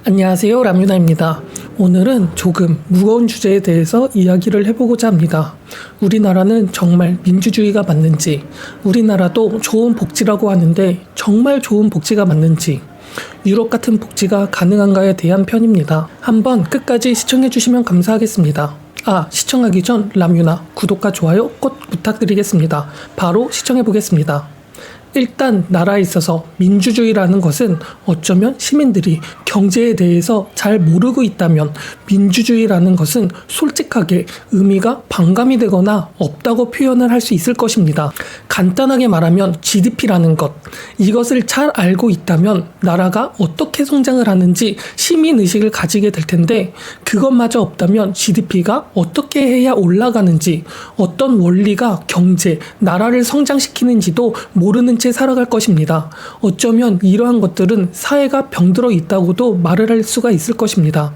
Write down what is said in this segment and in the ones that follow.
안녕하세요, 라뮤나입니다. 오늘은 조금 무거운 주제에 대해서 이야기를 해보고자 합니다. 우리나라는 정말 민주주의가 맞는지, 우리나라도 좋은 복지라고 하는데 정말 좋은 복지가 맞는지, 유럽 같은 복지가 가능한가에 대한 편입니다. 한번 끝까지 시청해주시면 감사하겠습니다. 시청하기 전 라뮤나 구독과 좋아요 꼭 부탁드리겠습니다. 바로 시청해보겠습니다. 일단 나라에 있어서 민주주의라는 것은 어쩌면 시민들이 경제에 대해서 잘 모르고 있다면 민주주의라는 것은 솔직하게 의미가 반감이 되거나 없다고 표현을 할 수 있을 것입니다. 간단하게 말하면 GDP라는 것, 이것을 잘 알고 있다면 나라가 어떻게 성장을 하는지 시민의식을 가지게 될 텐데, 그것마저 없다면 GDP가 어떻게 해야 올라가는지, 어떤 원리가 경제, 나라를 성장시키는지도 모르는 채 살아갈 것입니다. 어쩌면 이러한 것들은 사회가 병들어 있다고도 말을 할 수가 있을 것입니다.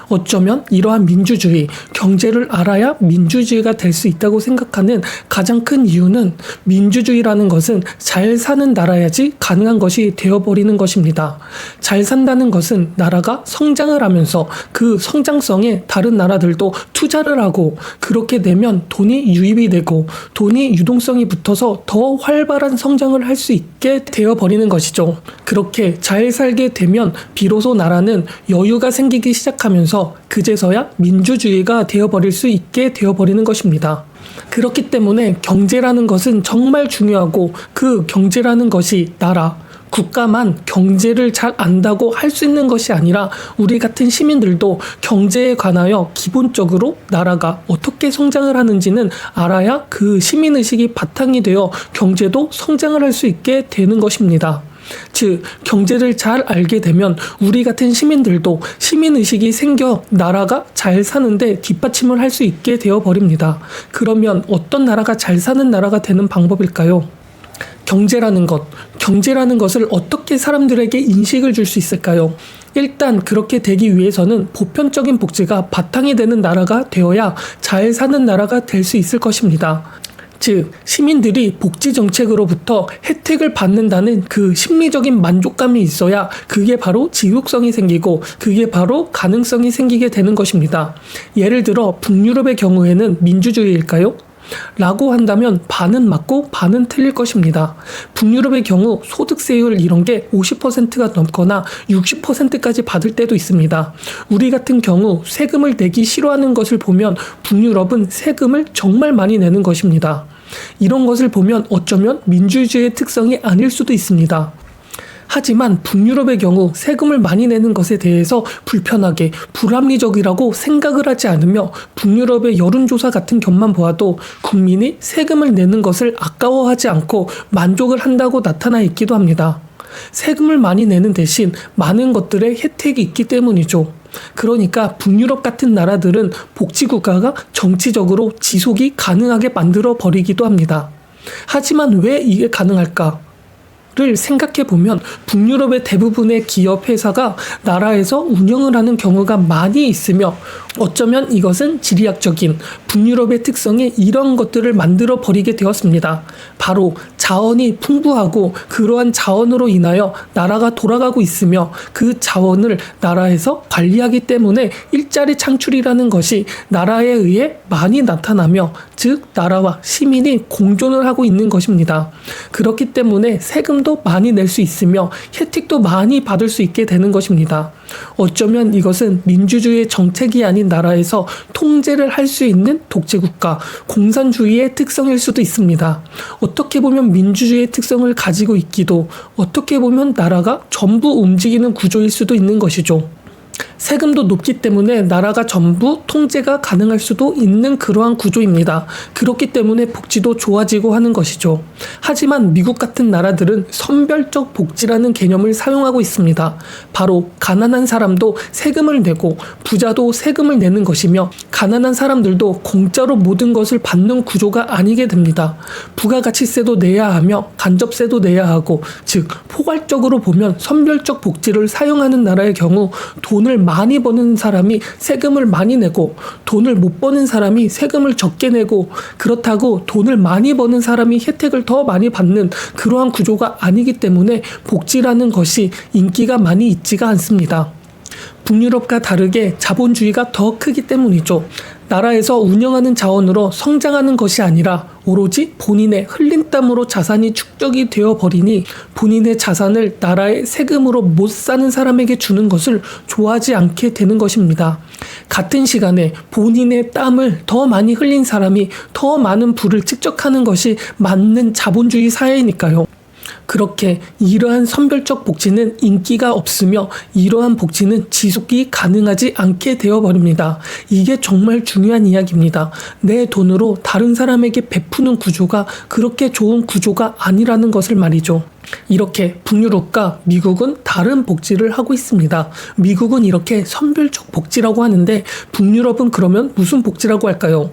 어쩌면 이러한 민주주의, 경제를 알아야 민주주의가 될 수 있다고 생각하는 가장 큰 이유는 민주주의라는 것은 잘 사는 나라야지 가능한 것이 되어버리는 것입니다. 잘 산다는 것은 나라가 성장을 하면서 그 성장성에 다른 나라들도 투자를 하고, 그렇게 되면 돈이 유입이 되고 돈이 유동성이 붙어서 더 활발한 성장을 할 수 있게 되어버리는 것이죠. 그렇게 잘 살게 되면 비로소 나라는 여유가 생기기 시작하면서 그제서야 민주주의가 되어버릴 수 있게 되어버리는 것입니다. 그렇기 때문에 경제라는 것은 정말 중요하고, 그 경제라는 것이 나라, 국가만 경제를 잘 안다고 할 수 있는 것이 아니라 우리 같은 시민들도 경제에 관하여 기본적으로 나라가 어떻게 성장을 하는지는 알아야 그 시민의식이 바탕이 되어 경제도 성장을 할 수 있게 되는 것입니다. 즉, 경제를 잘 알게 되면 우리 같은 시민들도 시민의식이 생겨 나라가 잘 사는데 뒷받침을 할 수 있게 되어버립니다. 그러면 어떤 나라가 잘 사는 나라가 되는 방법일까요? 경제라는 것을 어떻게 사람들에게 인식을 줄 수 있을까요? 일단 그렇게 되기 위해서는 보편적인 복지가 바탕이 되는 나라가 되어야 잘 사는 나라가 될 수 있을 것입니다. 즉, 시민들이 복지 정책으로부터 혜택을 받는다는 그 심리적인 만족감이 있어야 그게 바로 지속성이 생기고, 그게 바로 가능성이 생기게 되는 것입니다. 예를 들어 북유럽의 경우에는 민주주의일까요? 라고 한다면 반은 맞고 반은 틀릴 것입니다. 북유럽의 경우 소득세율 이런 게 50%가 넘거나 60%까지 받을 때도 있습니다. 우리 같은 경우 세금을 내기 싫어하는 것을 보면 북유럽은 세금을 정말 많이 내는 것입니다. 이런 것을 보면 어쩌면 민주주의의 특성이 아닐 수도 있습니다. 하지만 북유럽의 경우 세금을 많이 내는 것에 대해서 불편하게 불합리적이라고 생각을 하지 않으며, 북유럽의 여론조사 같은 것만 보아도 국민이 세금을 내는 것을 아까워하지 않고 만족을 한다고 나타나 있기도 합니다. 세금을 많이 내는 대신 많은 것들의 혜택이 있기 때문이죠. 그러니까 북유럽 같은 나라들은 복지국가가 정치적으로 지속이 가능하게 만들어 버리기도 합니다. 하지만 왜 이게 가능할까? 를 생각해보면 북유럽의 대부분의 기업 회사가 나라에서 운영을 하는 경우가 많이 있으며, 어쩌면 이것은 지리학적인 북유럽의 특성에 이런 것들을 만들어 버리게 되었습니다. 바로 자원이 풍부하고 그러한 자원으로 인하여 나라가 돌아가고 있으며, 그 자원을 나라에서 관리하기 때문에 일자리 창출이라는 것이 나라에 의해 많이 나타나며, 즉 나라와 시민이 공존을 하고 있는 것입니다. 그렇기 때문에 세금도 많이 낼 수 있으며 혜택도 많이 받을 수 있게 되는 것입니다. 어쩌면 이것은 민주주의의 정책이 아닌 나라에서 통제를 할 수 있는 독재국가, 공산주의의 특성일 수도 있습니다. 어떻게 보면 민주주의의 특성을 가지고 있기도, 어떻게 보면 나라가 전부 움직이는 구조일 수도 있는 것이죠. 세금도 높기 때문에 나라가 전부 통제가 가능할 수도 있는 그러한 구조입니다. 그렇기 때문에 복지도 좋아지고 하는 것이죠. 하지만 미국 같은 나라들은 선별적 복지라는 개념을 사용하고 있습니다. 바로 가난한 사람도 세금을 내고 부자도 세금을 내는 것이며, 가난한 사람들도 공짜로 모든 것을 받는 구조가 아니게 됩니다. 부가가치세도 내야 하며 간접세도 내야 하고, 즉 포괄적으로 보면 선별적 복지를 사용하는 나라의 경우 돈을 많이 버는 사람이 세금을 많이 내고, 돈을 못 버는 사람이 세금을 적게 내고, 그렇다고 돈을 많이 버는 사람이 혜택을 더 많이 받는 그러한 구조가 아니기 때문에 복지라는 것이 인기가 많이 있지가 않습니다. 북유럽과 다르게 자본주의가 더 크기 때문이죠. 나라에서 운영하는 자원으로 성장하는 것이 아니라 오로지 본인의 흘린 땀으로 자산이 축적이 되어버리니 본인의 자산을 나라의 세금으로 못 사는 사람에게 주는 것을 좋아하지 않게 되는 것입니다. 같은 시간에 본인의 땀을 더 많이 흘린 사람이 더 많은 부를 축적하는 것이 맞는 자본주의 사회니까요. 그렇게 이러한 선별적 복지는 인기가 없으며 이러한 복지는 지속이 가능하지 않게 되어버립니다. 이게 정말 중요한 이야기입니다. 내 돈으로 다른 사람에게 베푸는 구조가 그렇게 좋은 구조가 아니라는 것을 말이죠. 이렇게 북유럽과 미국은 다른 복지를 하고 있습니다. 미국은 이렇게 선별적 복지라고 하는데 북유럽은 그러면 무슨 복지라고 할까요?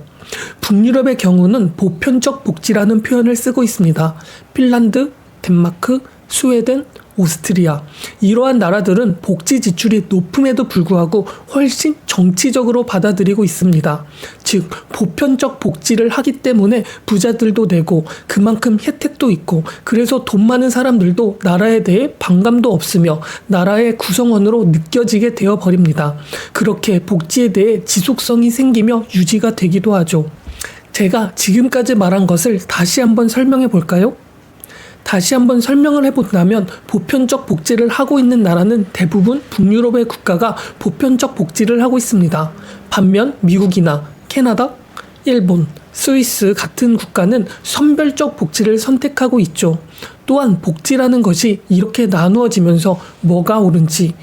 북유럽의 경우는 보편적 복지라는 표현을 쓰고 있습니다. 핀란드, 덴마크, 스웨덴, 오스트리아 이러한 나라들은 복지 지출이 높음에도 불구하고 훨씬 정치적으로 받아들이고 있습니다. 즉 보편적 복지를 하기 때문에 부자들도 내고 그만큼 혜택도 있고 그래서 돈 많은 사람들도 나라에 대해 반감도 없으며 나라의 구성원으로 느껴지게 되어버립니다. 그렇게 복지에 대해 지속성이 생기며 유지가 되기도 하죠. 제가 지금까지 말한 것을 다시 한번 설명해 볼까요? 다시 한번 설명을 해본다면 보편적 복지를 하고 있는 나라는 대부분 북유럽의 국가가 보편적 복지를 하고 있습니다. 반면 미국이나 캐나다, 일본, 스위스 같은 국가는 선별적 복지를 선택하고 있죠. 또한 복지라는 것이 이렇게 나누어지면서 뭐가 옳은지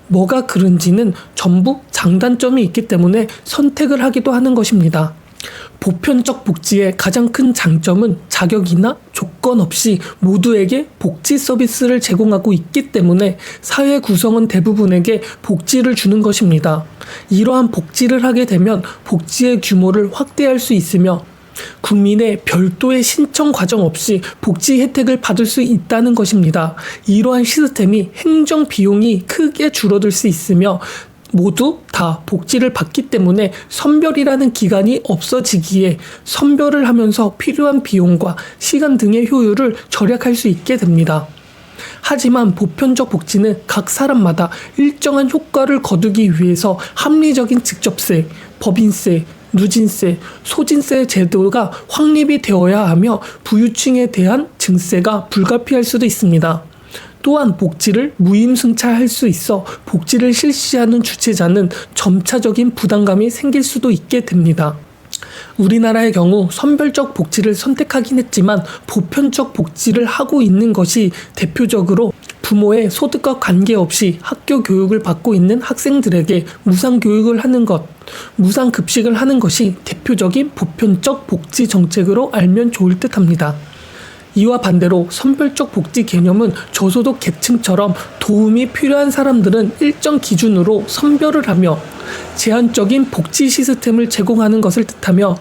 뭐가 그른지는 전부 장단점이 있기 때문에 선택을 하기도 하는 것입니다. 보편적 복지의 가장 큰 장점은 자격이나 조건 없이 모두에게 복지 서비스를 제공하고 있기 때문에 사회 구성원 대부분에게 복지를 주는 것입니다. 이러한 복지를 하게 되면 복지의 규모를 확대할 수 있으며 국민의 별도의 신청 과정 없이 복지 혜택을 받을 수 있다는 것입니다. 이러한 시스템이 행정 비용이 크게 줄어들 수 있으며 모두 다 복지를 받기 때문에 선별이라는 기간이 없어지기에 선별을 하면서 필요한 비용과 시간 등의 효율을 절약할 수 있게 됩니다. 하지만 보편적 복지는 각 사람마다 일정한 효과를 거두기 위해서 합리적인 직접세, 법인세, 누진세, 소진세 제도가 확립이 되어야 하며 부유층에 대한 증세가 불가피할 수도 있습니다. 또한 복지를 무임승차할 수 있어 복지를 실시하는 주체자는 점차적인 부담감이 생길 수도 있게 됩니다. 우리나라의 경우 선별적 복지를 선택하긴 했지만 보편적 복지를 하고 있는 것이 대표적으로 부모의 소득과 관계없이 학교 교육을 받고 있는 학생들에게 무상교육을 하는 것, 무상급식을 하는 것이 대표적인 보편적 복지 정책으로 알면 좋을 듯 합니다. 이와 반대로 선별적 복지 개념은 저소득 계층처럼 도움이 필요한 사람들은 일정 기준으로 선별을 하며 제한적인 복지 시스템을 제공하는 것을 뜻하며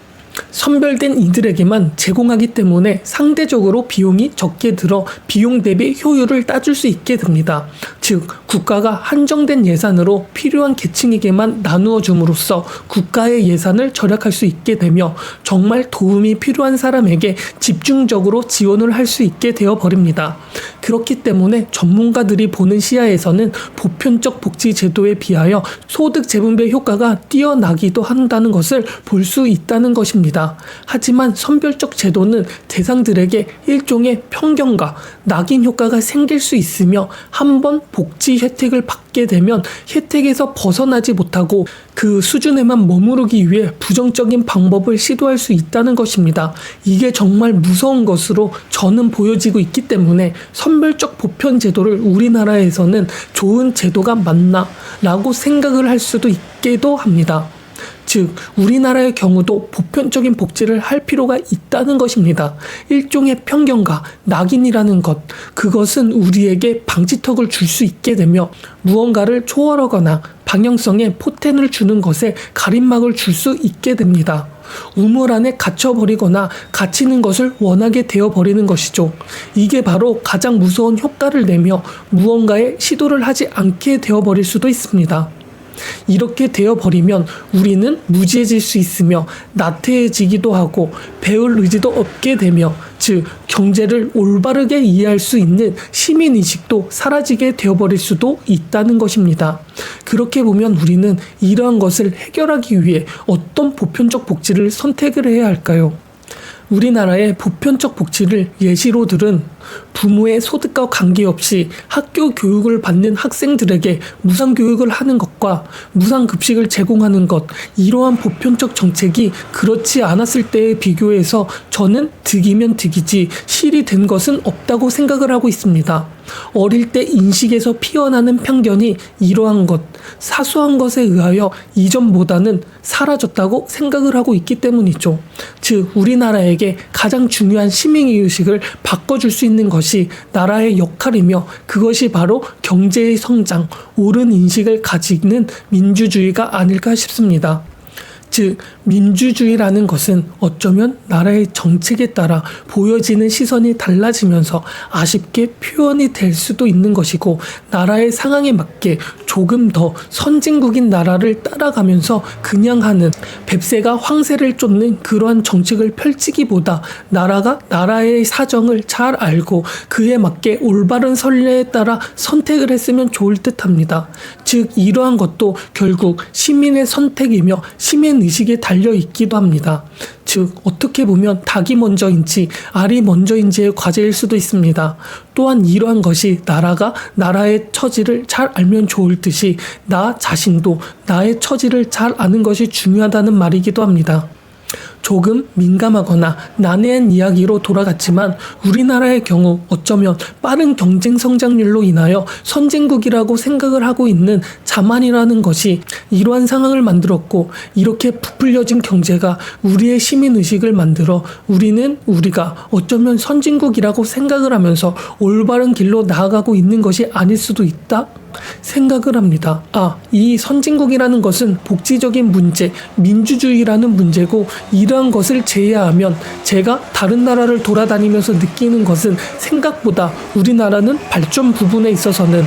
선별된 이들에게만 제공하기 때문에 상대적으로 비용이 적게 들어 비용 대비 효율을 따질 수 있게 됩니다. 즉 국가가 한정된 예산으로 필요한 계층에게만 나누어 줌으로써 국가의 예산을 절약할 수 있게 되며 정말 도움이 필요한 사람에게 집중적으로 지원을 할 수 있게 되어 버립니다. 그렇기 때문에 전문가들이 보는 시야에서는 보편적 복지 제도에 비하여 소득 재분배 효과가 뛰어나기도 한다는 것을 볼 수 있다는 것입니다. 하지만 선별적 제도는 대상들에게 일종의 편견과 낙인 효과가 생길 수 있으며 한번 복지 혜택을 받게 되면 혜택에서 벗어나지 못하고 그 수준에만 머무르기 위해 부정적인 방법을 시도할 수 있다는 것입니다. 이게 정말 무서운 것으로 저는 보여지고 있기 때문에 선별적 보편 제도를 우리나라에서는 좋은 제도가 맞나 라고 생각을 할 수도 있기도 합니다. 즉 우리나라의 경우도 보편적인 복지를 할 필요가 있다는 것입니다. 일종의 편견과 낙인이라는 것, 그것은 우리에게 방지턱을 줄 수 있게 되며 무언가를 초월하거나 방향성에 포텐을 주는 것에 가림막을 줄 수 있게 됩니다. 우물 안에 갇혀버리거나 갇히는 것을 원하게 되어버리는 것이죠. 이게 바로 가장 무서운 효과를 내며 무언가에 시도를 하지 않게 되어버릴 수도 있습니다. 이렇게 되어버리면 우리는 무지해질 수 있으며 나태해지기도 하고 배울 의지도 없게 되며 즉 경제를 올바르게 이해할 수 있는 시민의식도 사라지게 되어버릴 수도 있다는 것입니다. 그렇게 보면 우리는 이러한 것을 해결하기 위해 어떤 보편적 복지를 선택을 해야 할까요? 우리나라의 보편적 복지를 예시로 들은 부모의 소득과 관계없이 학교 교육을 받는 학생들에게 무상교육을 하는 것과 무상급식을 제공하는 것, 이러한 보편적 정책이 그렇지 않았을 때에 비교해서 저는 득이면 득이지 실이 된 것은 없다고 생각을 하고 있습니다. 어릴 때 인식에서 피어나는 편견이 이러한 것, 사소한 것에 의하여 이전보다는 사라졌다고 생각을 하고 있기 때문이죠. 즉 우리나라에게 가장 중요한 시민의식을 바꿔줄 수 있는 것이 나라의 역할이며 그것이 바로 경제의 성장, 옳은 인식을 가지는 민주주의가 아닐까 싶습니다. 즉 민주주의라는 것은 어쩌면 나라의 정책에 따라 보여지는 시선이 달라지면서 아쉽게 표현이 될 수도 있는 것이고, 나라의 상황에 맞게 조금 더 선진국인 나라를 따라가면서 그냥 하는 뱁새가 황새를 쫓는 그러한 정책을 펼치기보다 나라가 나라의 사정을 잘 알고 그에 맞게 올바른 선례에 따라 선택을 했으면 좋을 듯합니다. 즉 이러한 것도 결국 시민의 선택이며 시민의식에 달려있기도 합니다. 즉 어떻게 보면 닭이 먼저인지 알이 먼저인지의 과제일 수도 있습니다. 또한 이러한 것이 나라가 나라의 처지를 잘 알면 좋을 듯이 나 자신도 나의 처지를 잘 아는 것이 중요하다는 말이기도 합니다. 조금 민감하거나 난해한 이야기로 돌아갔지만 우리나라의 경우 어쩌면 빠른 경쟁 성장률로 인하여 선진국이라고 생각을 하고 있는 자만이라는 것이 이러한 상황을 만들었고, 이렇게 부풀려진 경제가 우리의 시민의식을 만들어 우리가 어쩌면 선진국이라고 생각을 하면서 올바른 길로 나아가고 있는 것이 아닐 수도 있다 생각을 합니다. 이 선진국이라는 것은 복지적인 문제, 민주주의라는 문제고, 이러한 것을 제외하면 제가 다른 나라를 돌아다니면서 느끼는 것은 생각보다 우리나라는 발전 부분에 있어서는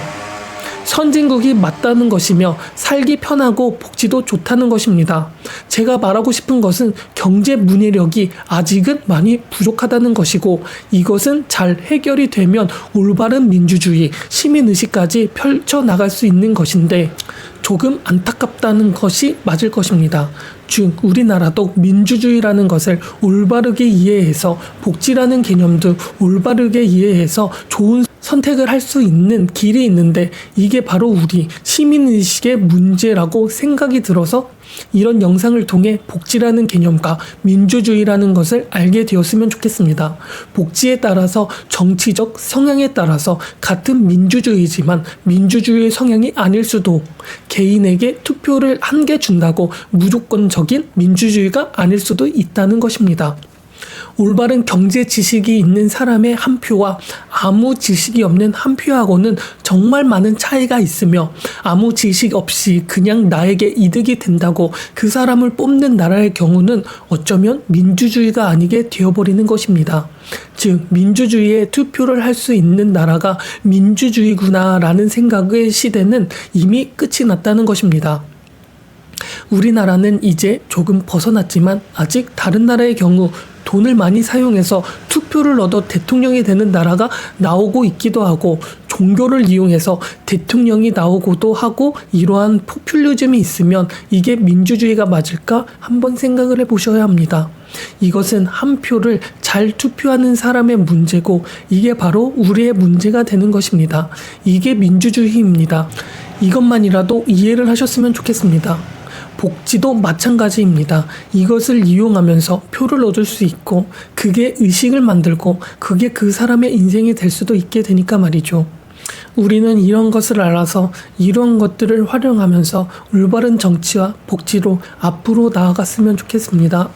선진국이 맞다는 것이며 살기 편하고 복지도 좋다는 것입니다. 제가 말하고 싶은 것은 경제 문해력이 아직은 많이 부족하다는 것이고, 이것은 잘 해결이 되면 올바른 민주주의, 시민의식까지 펼쳐나갈 수 있는 것인데 조금 안타깝다는 것이 맞을 것입니다. 즉 우리나라도 민주주의라는 것을 올바르게 이해해서 복지라는 개념도 올바르게 이해해서 좋은 선택을 할 수 있는 길이 있는데, 이게 바로 우리 시민의식의 문제라고 생각이 들어서 이런 영상을 통해 복지라는 개념과 민주주의라는 것을 알게 되었으면 좋겠습니다. 복지에 따라서 정치적 성향에 따라서 같은 민주주의지만 민주주의의 성향이 아닐 수도, 개인에게 투표를 한 개 준다고 무조건적인 민주주의가 아닐 수도 있다는 것입니다. 올바른 경제 지식이 있는 사람의 한 표와 아무 지식이 없는 한 표하고는 정말 많은 차이가 있으며, 아무 지식 없이 그냥 나에게 이득이 된다고 그 사람을 뽑는 나라의 경우는 어쩌면 민주주의가 아니게 되어버리는 것입니다. 즉 민주주의에 투표를 할 수 있는 나라가 민주주의구나라는 생각의 시대는 이미 끝이 났다는 것입니다. 우리나라는 이제 조금 벗어났지만 아직 다른 나라의 경우 돈을 많이 사용해서 투표를 얻어 대통령이 되는 나라가 나오고 있기도 하고, 종교를 이용해서 대통령이 나오고도 하고, 이러한 포퓰리즘이 있으면 이게 민주주의가 맞을까 한번 생각을 해보셔야 합니다. 이것은 한 표를 잘 투표하는 사람의 문제고, 이게 바로 우리의 문제가 되는 것입니다. 이게 민주주의입니다. 이것만이라도 이해를 하셨으면 좋겠습니다. 복지도 마찬가지입니다. 이것을 이용하면서 표를 얻을 수 있고, 그게 의식을 만들고 그게 그 사람의 인생이 될 수도 있게 되니까 말이죠. 우리는 이런 것을 알아서 이런 것들을 활용하면서 올바른 정치와 복지로 앞으로 나아갔으면 좋겠습니다.